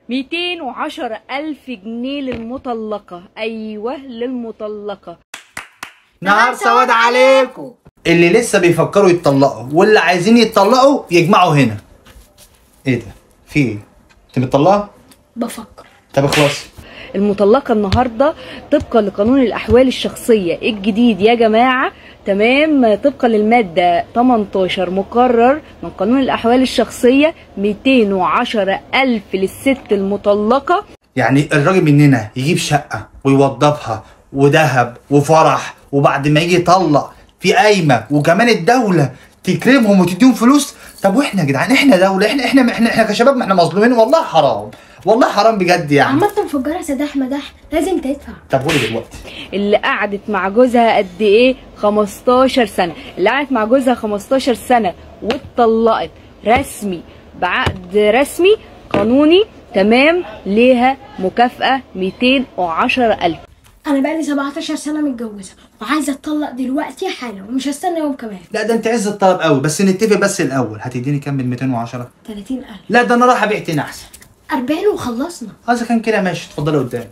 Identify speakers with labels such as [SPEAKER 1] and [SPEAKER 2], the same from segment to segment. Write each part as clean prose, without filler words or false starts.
[SPEAKER 1] 210,000 جنيه للمطلقة. أيوه للمطلقة.
[SPEAKER 2] نهار سواد عليكم. اللي لسه بيفكروا يتطلقوا واللي عايزين يتطلقوا يجمعوا هنا. ايه ده؟ في ايه؟ انت متطلقة؟
[SPEAKER 3] بفكر.
[SPEAKER 2] طب اخلصي.
[SPEAKER 1] المطلقة النهاردة طبقا لقانون الأحوال الشخصية الجديد يا جماعة، تمام، طبقا للمادة 18 مقرر من قانون الأحوال الشخصية 210,000 للست المطلقة.
[SPEAKER 2] يعني الراجل مننا يجيب شقة ويوضبها وذهب وفرح، وبعد ما يجي يطلق في قايمة وكمان الدولة تكرمهم وتديهم فلوس. طب واحنا يا جدعان احنا دولة، احنا كشباب ما احنا مظلومين. والله حرام، والله حرام بجد يعني.
[SPEAKER 3] عملت مفجرة سداح مداح لازم تدفع.
[SPEAKER 2] طب قولي دلوقتي
[SPEAKER 1] اللي قعدت مع جوزها قد ايه؟ 15 سنة. اللي قعدت مع جوزها 15 سنة واتطلقت رسمي بعقد رسمي قانوني، تمام، ليها مكافأة 210,000.
[SPEAKER 3] انا بقالي 17 سنة متجوزة وعايزة اتطلق دلوقتي حالا ومش هستنى يوم كمان.
[SPEAKER 2] لا ده انت عز الطلب قوي، بس نتفق بس الاول. هتديني كام من 210؟
[SPEAKER 3] 30,000.
[SPEAKER 2] لا ده انا رايح ابيع تاني احسن.
[SPEAKER 3] 40 وخلصنا.
[SPEAKER 2] اذا كان كده ماشي، اتفضلي قدامي.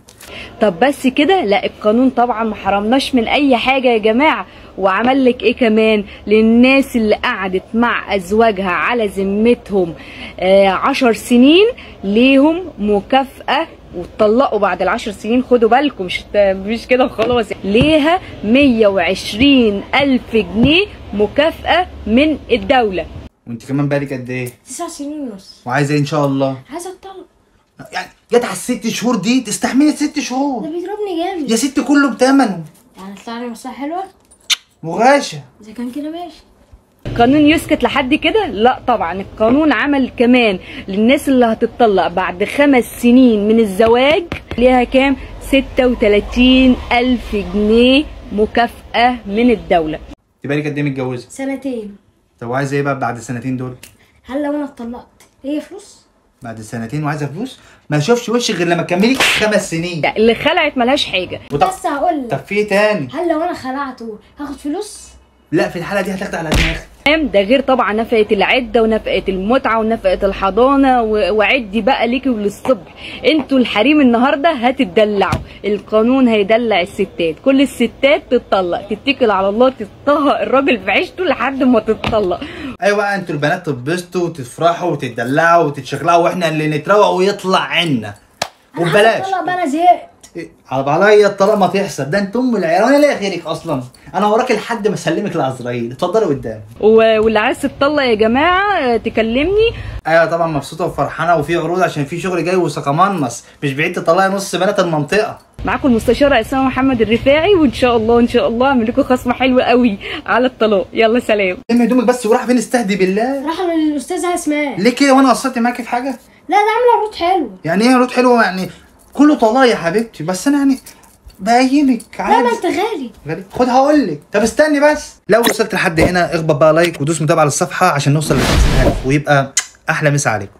[SPEAKER 1] طب بس كده؟ لا، القانون طبعا ما حرمناش من اي حاجه يا جماعه، وعمل لك ايه كمان؟ للناس اللي قعدت مع ازواجها على ذمتهم 10 سنين ليهم مكافاه، واتطلقوا بعد ال10 سنين، خدوا بالكم مش كده وخلاص، ليها 120,000 جنيه مكافاه من الدوله.
[SPEAKER 2] وانت كمان بالك قد ايه؟
[SPEAKER 3] 9 سنين ونص.
[SPEAKER 2] وعايزه ايه ان شاء الله؟
[SPEAKER 3] عايزة اتطلق.
[SPEAKER 2] يعني جت على ال6 شهور دي تستحملي ال6 شهور؟
[SPEAKER 3] ده بيضربني جامد
[SPEAKER 2] يا ست كله بتمنه.
[SPEAKER 3] يعني طلع لي مصلحة حلوة؟
[SPEAKER 2] وغاشة.
[SPEAKER 3] اذا كان كده ماشي.
[SPEAKER 1] القانون يسكت لحد كده؟ لا طبعا، القانون عمل كمان للناس اللي هتتطلق بعد 5 سنين من الزواج ليها كام؟ 36,000 جنيه مكافأة من الدولة.
[SPEAKER 2] انت بالك قد ايه متجوزة؟
[SPEAKER 3] 2 سنين.
[SPEAKER 2] طب وعايزه ايه بقى بعد السنتين دول؟
[SPEAKER 3] هل لو انا اتطلقت هي فلوس؟
[SPEAKER 2] بعد السنتين وعايزه فلوس؟ ما اشوفش وشك غير لما تكملي 5 سنين.
[SPEAKER 1] اللي خلعت ملهاش حاجة.
[SPEAKER 3] بس هقول
[SPEAKER 2] طب
[SPEAKER 3] لك،
[SPEAKER 2] في ايه تاني؟
[SPEAKER 3] هل لو انا خلعته هاخد فلوس؟
[SPEAKER 2] لا في الحالة دي هتاخدي على دماغك.
[SPEAKER 1] ده غير طبعا نفقة العدة ونفقة المتعة ونفقة الحضانة وعدي بقى ليكي وللصبح. انتوا الحريم النهارده هتتدلعوا، القانون هيدلع الستات، كل الستات تتطلق، تتكل على الله، تطهق الراجل في عيشته لحد ما تتطلق.
[SPEAKER 2] ايوه بقى انتوا البنات تتبسطوا وتفرحوا وتتدلعوا وتتشغلوا، واحنا اللي نتروق ويطلع عنا. وببلاش.
[SPEAKER 3] اتطلق بقى، انا زهقت.
[SPEAKER 2] على عليا الطلاق ما تحصل، ده انت ام العيال وانا ليا غيرك اصلا. انا وراك لحد ما اسلمك لعزرائيل. اتفضلي قدامي.
[SPEAKER 1] واللي عايز تتطلق يا جماعه تكلمني.
[SPEAKER 2] ايوه طبعا مبسوطه وفرحانه وفي عروض عشان في شغل جاي وسقمنص، مش بعيد تطلعي نص بنات المنطقه.
[SPEAKER 1] معاكم المستشاره اسماء محمد الرفاعي، وان شاء الله اعمل لكم خصم حلو قوي على الطلاق. يلا سلام.
[SPEAKER 2] لمي هدومك بس وراح فين؟ استهدي بالله.
[SPEAKER 3] راح للاستاذه اسماء.
[SPEAKER 2] ليه كده؟ وانا قصرت معاكي في حاجه؟
[SPEAKER 3] لا ده عامله عروض حلوه.
[SPEAKER 2] يعني ايه عروض حلوه؟ يعني كله طلاق يا حبيبتي، بس انا يعني بقيمك عادي.
[SPEAKER 3] لا ما انت غالي.
[SPEAKER 2] خد هقول لك. طب استني بس، لو وصلت لحد هنا اخبط بقى لايك ودوس متابعه للصفحه عشان نوصل ل 50,000 ويبقى احلى مسا عليكم.